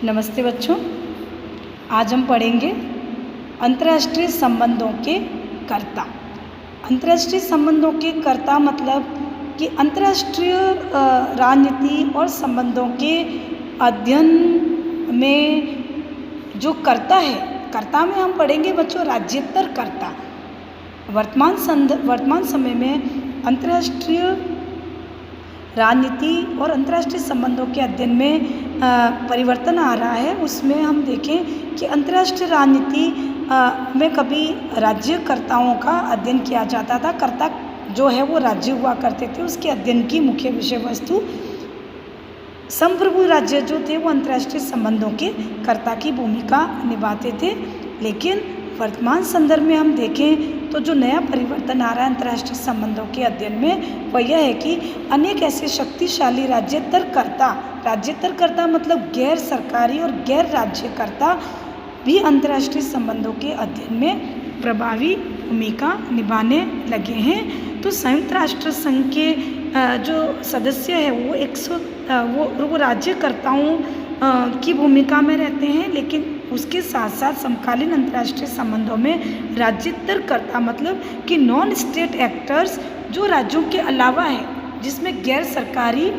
नमस्ते बच्चों, आज हम पढ़ेंगे अंतर्राष्ट्रीय संबंधों के कर्ता। अंतर्राष्ट्रीय संबंधों के कर्ता मतलब कि अंतर्राष्ट्रीय राजनीति और संबंधों के अध्ययन में जो कर्ता है, कर्ता में हम पढ़ेंगे बच्चों राज्येतर कर्ता। वर्तमान समय में अंतर्राष्ट्रीय राजनीति और अंतर्राष्ट्रीय संबंधों के अध्ययन में परिवर्तन आ रहा है। उसमें हम देखें कि अंतर्राष्ट्रीय राजनीति में कभी राज्यकर्ताओं का अध्ययन किया जाता था। कर्ता जो है वो राज्य हुआ करते थे। उसके अध्ययन की मुख्य विषय वस्तु संप्रभु राज्य जो थे वो अंतर्राष्ट्रीय संबंधों के कर्ता की भूमिका निभाते थे। लेकिन वर्तमान संदर्भ में हम देखें तो जो नया परिवर्तन आ रहा है अंतर्राष्ट्रीय संबंधों के अध्ययन में वह यह है कि अनेक ऐसे शक्तिशाली राज्येतर कर्ता मतलब गैर सरकारी और गैर राज्यकर्ता भी अंतर्राष्ट्रीय संबंधों के अध्ययन में प्रभावी भूमिका निभाने लगे हैं। तो संयुक्त राष्ट्र संघ के जो सदस्य है वो राज्यकर्ताओं की भूमिका में रहते हैं, लेकिन उसके साथ साथ समकालीन अंतर्राष्ट्रीय संबंधों में राज्येतर कर्ता मतलब कि नॉन स्टेट एक्टर्स जो राज्यों के अलावा है, जिसमें गैर सरकारी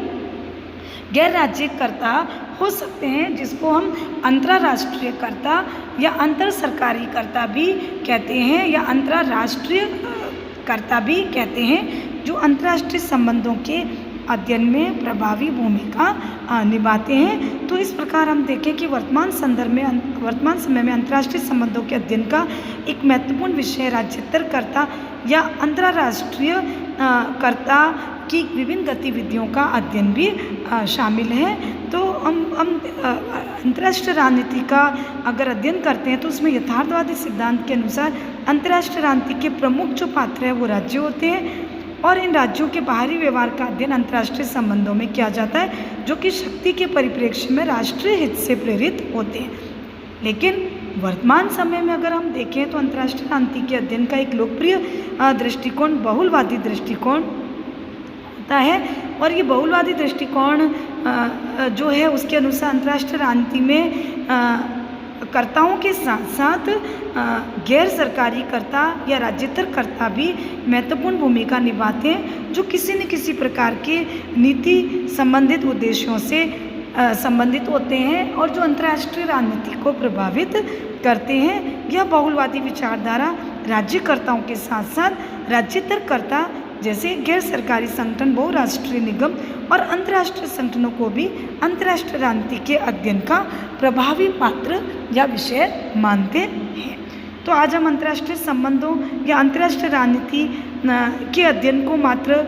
गैर राज्यकर्ता हो सकते हैं, जिसको हम अंतर्राष्ट्रीय कर्ता या अंतर सरकारी कर्ता भी कहते हैं या अंतर्राष्ट्रीय कर्ता भी कहते हैं, जो अंतर्राष्ट्रीय संबंधों के अध्ययन में प्रभावी भूमिका निभाते हैं। तो इस प्रकार हम देखें कि वर्तमान समय में अंतर्राष्ट्रीय संबंधों के अध्ययन का एक महत्वपूर्ण विषय राज्येतर कर्ता या अंतर्राष्ट्रीय कर्ता की विभिन्न गतिविधियों का अध्ययन भी शामिल है। तो हम अंतर्राष्ट्रीय राजनीति का अगर अध्ययन करते हैं तो उसमें यथार्थवादी सिद्धांत के अनुसार अंतर्राष्ट्रीय राजनीति के प्रमुख जो पात्र है वो राज्य होते हैं और इन राज्यों के बाहरी व्यवहार का अध्ययन अंतर्राष्ट्रीय संबंधों में किया जाता है, जो कि शक्ति के परिप्रेक्ष्य में राष्ट्रीय हित से प्रेरित होते हैं। लेकिन वर्तमान समय में अगर हम देखें तो अंतर्राष्ट्रीय राजनीति के अध्ययन का एक लोकप्रिय दृष्टिकोण बहुलवादी दृष्टिकोण होता है और ये बहुलवादी दृष्टिकोण जो है उसके अनुसार अंतर्राष्ट्रीय राजनीति में कर्ताओं के साथ साथ गैर सरकारी कर्ता या राज्येतर कर्ता भी महत्वपूर्ण भूमिका निभाते हैं, जो किसी न किसी प्रकार के नीति संबंधित उद्देश्यों से संबंधित होते हैं और जो अंतर्राष्ट्रीय राजनीति को प्रभावित करते हैं। यह बहुलवादी विचारधारा राज्यकर्ताओं के साथ साथ राज्येतर कर्ता जैसे गैर सरकारी संगठन, बहुराष्ट्रीय निगम और अंतर्राष्ट्रीय संगठनों को भी अंतर्राष्ट्रीय राजनीति के अध्ययन का प्रभावी पात्र या विषय मानते हैं। तो आज हम अंतर्राष्ट्रीय संबंधों या अंतर्राष्ट्रीय राजनीति के अध्ययन को मात्र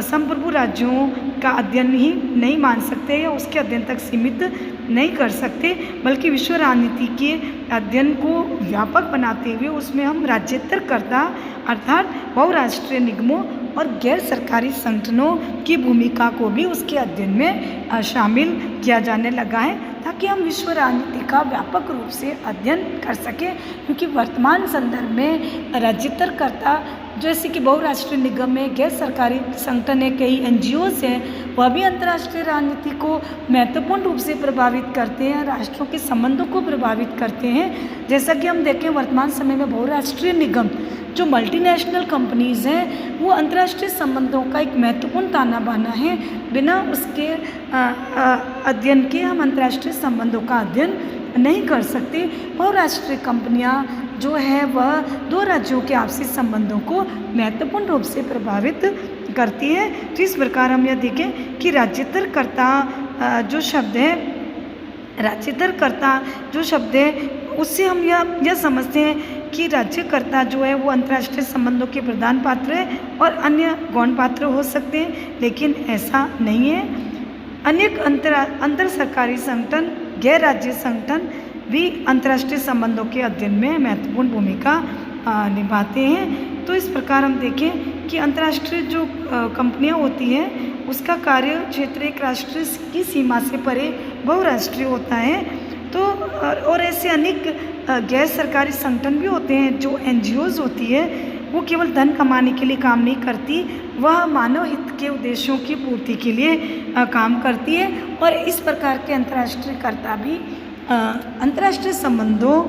संप्रभु राज्यों का अध्ययन ही नहीं मान सकते या उसके अध्ययन तक सीमित नहीं कर सकते, बल्कि विश्व राजनीति के अध्ययन को व्यापक बनाते हुए उसमें हम राज्येतर कर्ता अर्थात बहुराष्ट्रीय निगमों और गैर सरकारी संगठनों की भूमिका को भी उसके अध्ययन में शामिल किया जाने लगा है, ताकि हम विश्व राजनीति का व्यापक रूप से अध्ययन कर सकें। क्योंकि वर्तमान संदर्भ में राज्येतर कर्ता जैसे कि बहुराष्ट्रीय निगम में गैर सरकारी संगठन है, कई NGOs हैं, वह भी अंतर्राष्ट्रीय राजनीति को महत्वपूर्ण रूप से प्रभावित करते हैं, राष्ट्रों के संबंधों को प्रभावित करते हैं। जैसा कि हम देखें वर्तमान समय में बहुराष्ट्रीय निगम जो मल्टीनेशनल कंपनीज़ हैं वो अंतर्राष्ट्रीय संबंधों का एक महत्वपूर्ण ताना बाना है। बिना उसके अध्ययन के हम अंतर्राष्ट्रीय संबंधों का अध्ययन नहीं कर सकते। बहुराष्ट्रीय कंपनियां जो है वह दो राज्यों के आपसी संबंधों को महत्वपूर्ण रूप से प्रभावित करती है। तो इस प्रकार हम यह देखें कि राज्येतर कर्ता जो शब्द है उससे हम यह समझते हैं कि राज्यकर्ता जो है वो अंतर्राष्ट्रीय संबंधों के प्रधान पात्र है और अन्य गौण पात्र हो सकते हैं, लेकिन ऐसा नहीं है। अनेक अंतर सरकारी संगठन, गैर राज्य संगठन भी अंतर्राष्ट्रीय संबंधों के अध्ययन में महत्वपूर्ण भूमिका निभाते हैं। तो इस प्रकार हम देखें कि अंतर्राष्ट्रीय जो कंपनियां होती हैं उसका कार्य क्षेत्र एक राष्ट्र की सीमा से परे बहुराष्ट्रीय होता है। तो और ऐसे अनेक गैर सरकारी संगठन भी होते हैं जो NGOs होती है, वो केवल धन कमाने के लिए काम नहीं करती, वह मानव हित के उद्देश्यों की पूर्ति के लिए काम करती है। और इस प्रकार के अंतर्राष्ट्रीय कर्ता भी अंतर्राष्ट्रीय संबंधों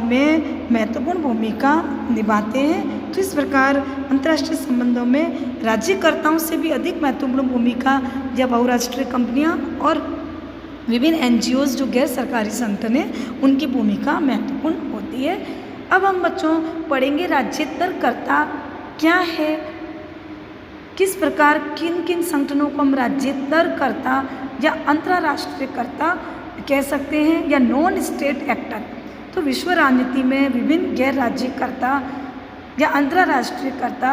में महत्वपूर्ण भूमिका निभाते हैं। तो इस प्रकार अंतर्राष्ट्रीय संबंधों में राज्यकर्ताओं से भी अधिक महत्वपूर्ण भूमिका या बहुराष्ट्रीय कंपनियां और विभिन्न एनजीओज जो गैर सरकारी संगठन हैं उनकी भूमिका महत्वपूर्ण होती है। अब हम बच्चों पढ़ेंगे राज्येतरकर्ता क्या है, किस प्रकार किन किन संगठनों को हम राज्येतरकर्ता या अंतर्राष्ट्रीयकर्ता कह सकते हैं या नॉन स्टेट एक्टर। तो विश्व राजनीति में विभिन्न गैर राज्यकर्ता या अंतर्राष्ट्रीयकर्ता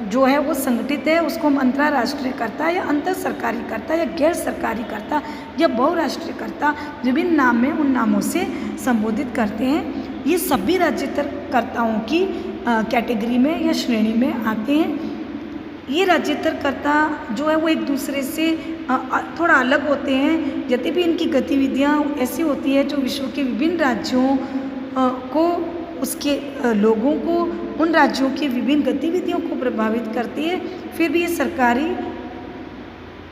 जो है वो संगठित है, उसको हम अंतर्राष्ट्रीयकर्ता या अंतर सरकारी कर्ता या गैर सरकारी कर्ता या बहुराष्ट्रीयकर्ता विभिन्न नाम में उन नामों से संबोधित करते हैं। ये सभी राज्येतरकर्ताओं की कैटेगरी में या श्रेणी में आते हैं। ये राज्येतरकर्ता जो है वो एक दूसरे से थोड़ा अलग होते हैं, यद्यपि इनकी गतिविधियाँ ऐसी होती है जो विश्व के विभिन्न राज्यों को, उसके लोगों को, उन राज्यों की विभिन्न गतिविधियों को प्रभावित करती है। फिर भी ये सरकारी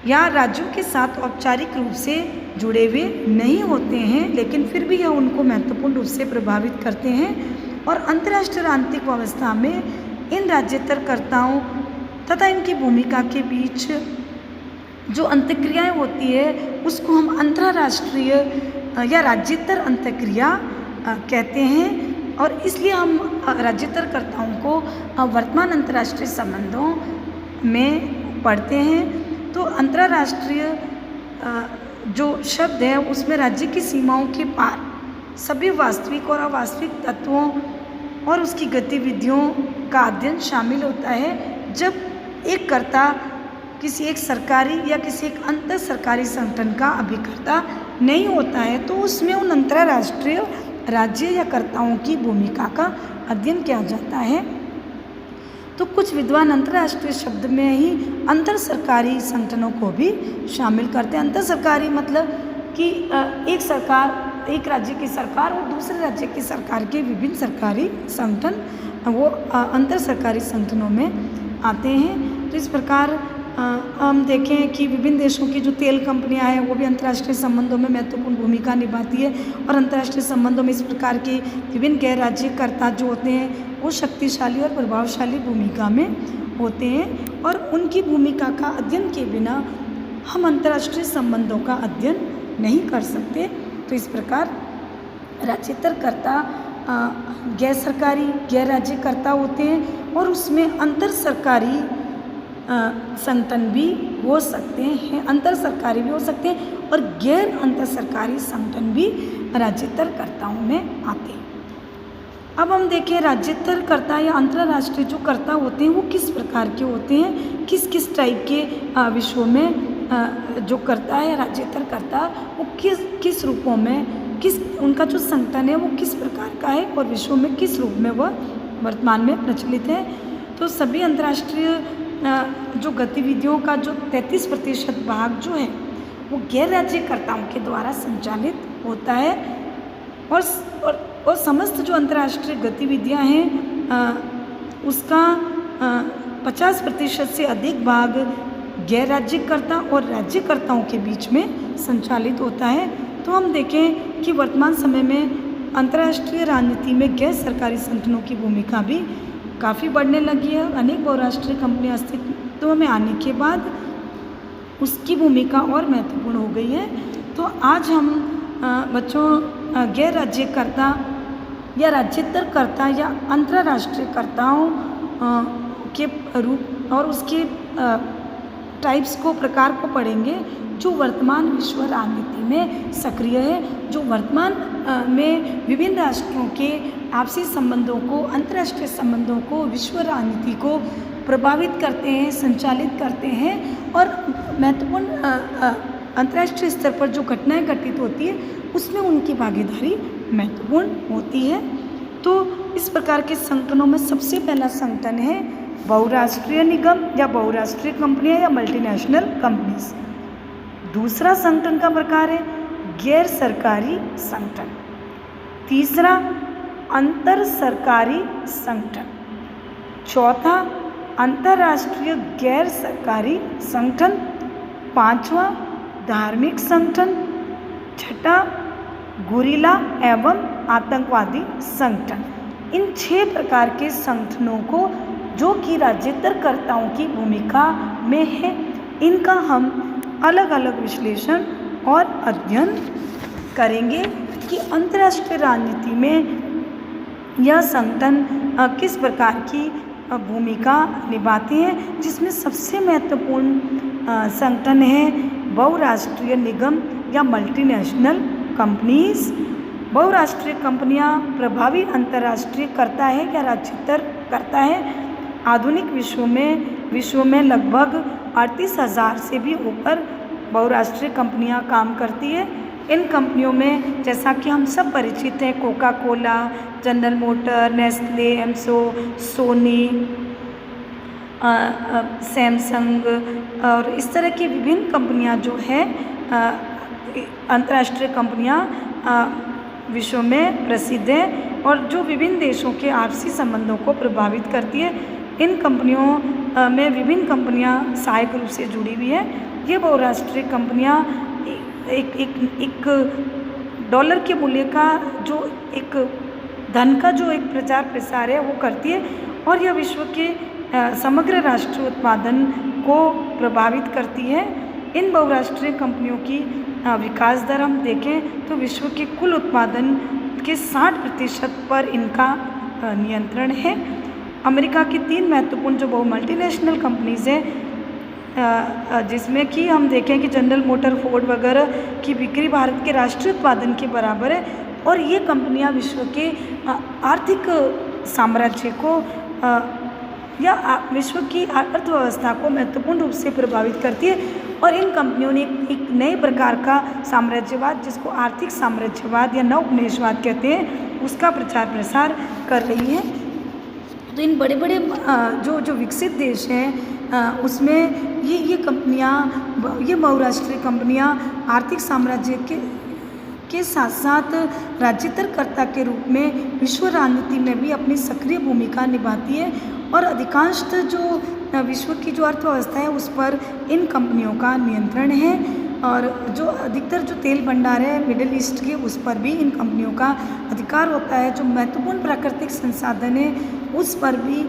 या राज्यों के साथ औपचारिक रूप से जुड़े हुए नहीं होते हैं, लेकिन फिर भी यह उनको महत्वपूर्ण रूप से प्रभावित करते हैं। और अंतर्राष्ट्रीय राजनीतिक व्यवस्था में इन राज्येतरकर्ताओं तथा इनकी भूमिका के बीच जो अंतःक्रियाएँ होती है उसको हम अंतर्राष्ट्रीय या राज्येतर अंतःक्रिया कहते हैं। और इसलिए हम राज्येतरकर्ताओं को वर्तमान अंतर्राष्ट्रीय संबंधों में पढ़ते हैं। तो अंतर्राष्ट्रीय जो शब्द है उसमें राज्य की सीमाओं के पार सभी वास्तविक और अवास्तविक तत्वों और उसकी गतिविधियों का अध्ययन शामिल होता है। जब एक कर्ता किसी एक सरकारी या किसी एक अंतर सरकारी संगठन का अभिकर्ता नहीं होता है तो उसमें उन अंतर्राष्ट्रीय राज्य या कर्ताओं की भूमिका का अध्ययन किया जाता है। तो कुछ विद्वान अंतर्राष्ट्रीय शब्द में ही अंतर सरकारी संगठनों को भी शामिल करते हैं। अंतर सरकारी मतलब कि एक सरकार, एक राज्य की सरकार और दूसरे राज्य की सरकार के विभिन्न सरकारी संगठन वो अंतर सरकारी संगठनों में आते हैं। तो इस प्रकार हम देखें कि विभिन्न देशों की जो तेल कंपनियां हैं वो भी अंतर्राष्ट्रीय संबंधों में महत्वपूर्ण भूमिका निभाती है। और अंतर्राष्ट्रीय संबंधों में इस प्रकार के विभिन्न गैर राज्यकर्ता जो होते हैं वो शक्तिशाली और प्रभावशाली भूमिका में होते हैं। और उनकी भूमिका का अध्ययन के बिना हम अंतर्राष्ट्रीय संबंधों का अध्ययन नहीं कर सकते। तो इस प्रकार राज्येतरकर्ता गैर सरकारी गैर राज्यकर्ता होते हैं और उसमें अंतर सरकारी संगठन भी हो सकते हैं, अंतर सरकारी भी हो सकते हैं और गैर अंतर सरकारी संगठन भी राज्येतरकर्ताओं में आते हैं। अब हम देखें राज्येतरकर्ता या अंतर्राष्ट्रीय जो कर्ता होते हैं वो किस प्रकार के होते हैं, किस किस टाइप के विश्वों में जो करता है राज्येतरकर्ता वो किस रूपों में, किस उनका जो संगठन है वो किस प्रकार का है और विश्व में किस रूप में वह वर्तमान में प्रचलित है। तो सभी अंतर्राष्ट्रीय जो गतिविधियों का जो 33% भाग जो है वो गैर राज्यकर्ताओं के द्वारा संचालित होता है और समस्त जो अंतर्राष्ट्रीय गतिविधियां हैं उसका 50% से अधिक भाग गैर राज्यकर्ता और राज्यकर्ताओं के बीच में संचालित होता है। तो हम देखें कि वर्तमान समय में अंतर्राष्ट्रीय राजनीति में गैर सरकारी संगठनों की भूमिका भी काफ़ी बढ़ने लगी है। अनेक बहुराष्ट्रीय कंपनियां अस्तित्व में आने के बाद उसकी भूमिका और महत्वपूर्ण हो गई है। तो आज हम बच्चों गैर राज्यकर्ता या राज्येतरकर्ता या अंतर्राष्ट्रीयकर्ताओं के रूप और उसके टाइप्स को, प्रकार को पढ़ेंगे जो वर्तमान विश्व राजनीति में सक्रिय है, जो वर्तमान में विभिन्न राष्ट्रों के आपसी संबंधों को, अंतर्राष्ट्रीय संबंधों को, विश्व राजनीति को प्रभावित करते हैं, संचालित करते हैं और महत्वपूर्ण अंतर्राष्ट्रीय स्तर पर जो घटनाएं घटित होती है उसमें उनकी भागीदारी महत्वपूर्ण होती है। तो इस प्रकार के संगठनों में सबसे पहला संगठन है बहुराष्ट्रीय निगम या बहुराष्ट्रीय कंपनियां या मल्टीनेशनल कंपनीज। दूसरा संगठन का प्रकार है गैर सरकारी संगठन। तीसरा अंतर सरकारी संगठन। चौथा अंतर्राष्ट्रीय गैर सरकारी संगठन। पांचवा धार्मिक संगठन। छठा, गुरिल्ला एवं आतंकवादी संगठन। इन 6 प्रकार के संगठनों को जो कि राज्यतरकर्ताओं की भूमिका में है, इनका हम अलग अलग विश्लेषण और अध्ययन करेंगे कि अंतर्राष्ट्रीय राजनीति में यह संगठन किस प्रकार की भूमिका निभाते हैं, जिसमें सबसे महत्वपूर्ण संगठन है बहुराष्ट्रीय निगम या मल्टीनेशनल कंपनीज। बहुराष्ट्रीय कंपनियां प्रभावी अंतर्राष्ट्रीय करता है या राज्यतर करता है। आधुनिक विश्व में लगभग 38,000 से भी ऊपर बहुराष्ट्रीय कंपनियां काम करती है। इन कंपनियों में जैसा कि हम सब परिचित हैं, Coca Cola, General Motor, Nestle, एमसो, सोनी, सैमसंग और इस तरह की विभिन्न कंपनियां जो है अंतर्राष्ट्रीय कंपनियां विश्व में प्रसिद्ध है और जो विभिन्न देशों के आपसी संबंधों को प्रभावित करती है। इन कंपनियों में विभिन्न कंपनियां सहायक रूप से जुड़ी हुई है। ये बहुराष्ट्रीय कंपनियां एक डॉलर के मूल्य का जो एक धन का जो एक प्रचार प्रसार है वो करती है और यह विश्व के समग्र राष्ट्रीय उत्पादन को प्रभावित करती है। इन बहुराष्ट्रीय कंपनियों की विकास दर हम देखें तो विश्व के कुल उत्पादन के 60% पर इनका नियंत्रण है। अमेरिका की 3 महत्वपूर्ण जो मल्टीनेशनल कंपनीज़ हैं, जिसमें कि हम देखें कि जनरल मोटर, फोर्ड वगैरह की बिक्री भारत के राष्ट्रीय उत्पादन के बराबर है और ये कंपनियां विश्व के आर्थिक साम्राज्य को या विश्व की अर्थव्यवस्था को महत्वपूर्ण रूप से प्रभावित करती है और इन कंपनियों ने एक नए प्रकार का साम्राज्यवाद, जिसको आर्थिक साम्राज्यवाद या नवोपनिवेशवाद कहते हैं, उसका प्रचार प्रसार कर रही है। तो इन बड़े बड़े जो विकसित देश हैं उसमें ये कंपनियां, ये बहुराष्ट्रीय कंपनियां आर्थिक साम्राज्य के साथ साथ राज्यतरकर्ता के रूप में विश्व राजनीति में भी अपनी सक्रिय भूमिका निभाती है और अधिकांशतः जो विश्व की जो अर्थव्यवस्था है उस पर इन कंपनियों का नियंत्रण है और जो अधिकतर जो तेल भंडार है मिडिल ईस्ट के, उस पर भी इन कंपनियों का अधिकार होता है। जो महत्वपूर्ण प्राकृतिक संसाधन है उस पर भी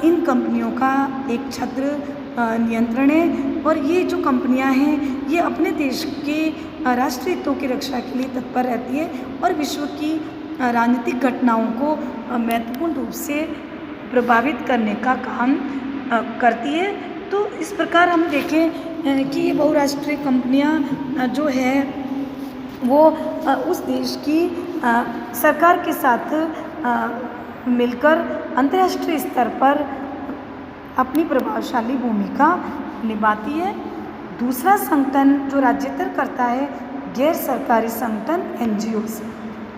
इन कंपनियों का एक छत्र नियंत्रण है और ये जो कंपनियां हैं ये अपने देश के राष्ट्रीय हितों की रक्षा के लिए तत्पर रहती है और विश्व की राजनीतिक घटनाओं को महत्वपूर्ण रूप से प्रभावित करने का काम करती है। तो इस प्रकार हम देखें कि ये बहुराष्ट्रीय कंपनियां जो है वो उस देश की सरकार के साथ मिलकर अंतर्राष्ट्रीय स्तर पर अपनी प्रभावशाली भूमिका निभाती है। दूसरा संगठन जो राज्यतर करता है, गैर सरकारी संगठन NGOs।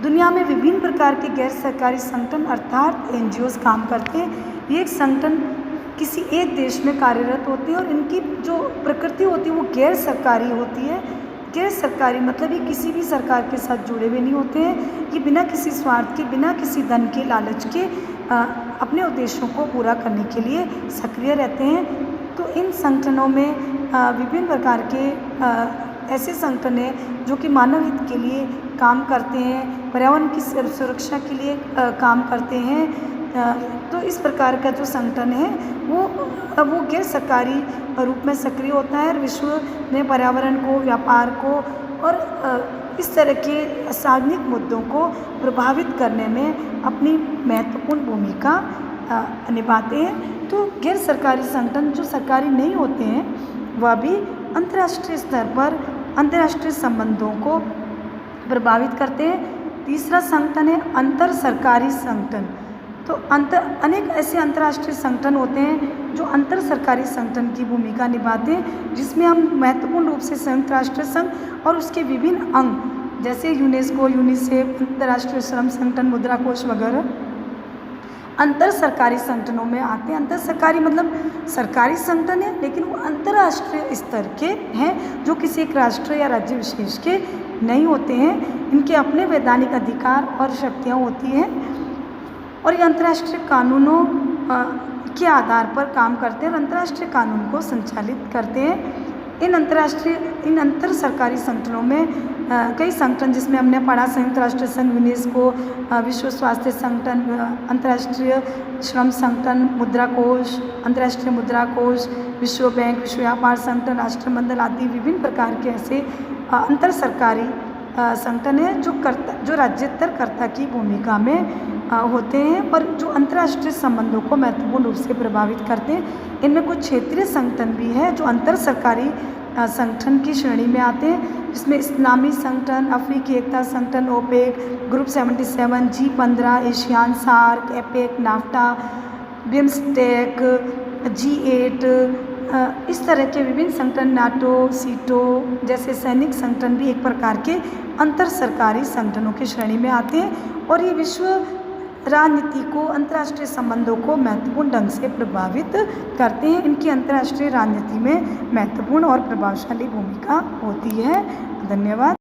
दुनिया में विभिन्न प्रकार के गैर सरकारी संगठन अर्थात NGOs काम करते हैं। ये एक संगठन किसी एक देश में कार्यरत होते हैं और इनकी जो प्रकृति होती है वो गैर सरकारी होती है। गैर सरकारी मतलब ये किसी भी सरकार के साथ जुड़े हुए नहीं होते हैं। ये बिना किसी स्वार्थ के, बिना किसी धन के लालच के अपने उद्देश्यों को पूरा करने के लिए सक्रिय रहते हैं। तो इन संगठनों में विभिन्न प्रकार के ऐसे संगठन हैं जो कि मानव हित के लिए काम करते हैं, पर्यावरण की सुरक्षा के लिए काम करते हैं। तो इस प्रकार का जो संगठन है वो गैर सरकारी रूप में सक्रिय होता है और विश्व में पर्यावरण को, व्यापार को और इस तरह के सार्वजनिक मुद्दों को प्रभावित करने में अपनी महत्वपूर्ण भूमिका निभाते हैं। तो गैर सरकारी संगठन जो सरकारी नहीं होते हैं वह भी अंतर्राष्ट्रीय स्तर पर अंतर्राष्ट्रीय संबंधों को प्रभावित करते हैं। तीसरा संगठन है अंतर सरकारी संगठन। तो अनेक ऐसे अंतर्राष्ट्रीय संगठन होते हैं जो अंतर सरकारी संगठन की भूमिका निभाते हैं, जिसमें हम महत्वपूर्ण रूप से संयुक्त राष्ट्र संघ और उसके विभिन्न अंग जैसे यूनेस्को, यूनिसेफ, अंतर्राष्ट्रीय श्रम संगठन, मुद्रा कोष वगैरह अंतर सरकारी संगठनों में आते हैं। अंतर सरकारी मतलब सरकारी संगठन है लेकिन वो अंतर्राष्ट्रीय स्तर के हैं, जो किसी एक राष्ट्र या राज्य विशेष के नहीं होते हैं। इनके अपने वैधानिक अधिकार और शक्तियाँ होती हैं और ये अंतर्राष्ट्रीय कानूनों के आधार पर काम करते हैं और अंतर्राष्ट्रीय कानून को संचालित करते हैं। इन अंतर सरकारी संगठनों में कई संगठन जिसमें हमने पढ़ा संयुक्त राष्ट्र संघ, यूनेस्को, विश्व स्वास्थ्य संगठन, अंतर्राष्ट्रीय श्रम संगठन, मुद्रा कोष, अंतर्राष्ट्रीय मुद्रा कोष, विश्व बैंक, विश्व व्यापार संगठन, राष्ट्रमंडल आदि विभिन्न प्रकार के ऐसे अंतर सरकारी संगठन है जो राज्यस्तरकर्ता की भूमिका में होते हैं और जो अंतर्राष्ट्रीय संबंधों को महत्वपूर्ण रूप से प्रभावित करते हैं। इनमें कुछ क्षेत्रीय संगठन भी है जो अंतर सरकारी संगठन की श्रेणी में आते हैं, जिसमें इस्लामी संगठन, अफ्रीकी एकता संगठन, OPEC, group 77, G15, ASEAN, SAARC, APEC, NAFTA, BIMSTEC, G8, इस तरह के विभिन्न संगठन, नाटो, सीटो जैसे सैनिक संगठन भी एक प्रकार के अंतर सरकारी संगठनों की श्रेणी में आते हैं और ये विश्व राजनीति को, अंतर्राष्ट्रीय संबंधों को महत्वपूर्ण ढंग से प्रभावित करते हैं। इनकी अंतर्राष्ट्रीय राजनीति में महत्वपूर्ण और प्रभावशाली भूमिका होती है। धन्यवाद।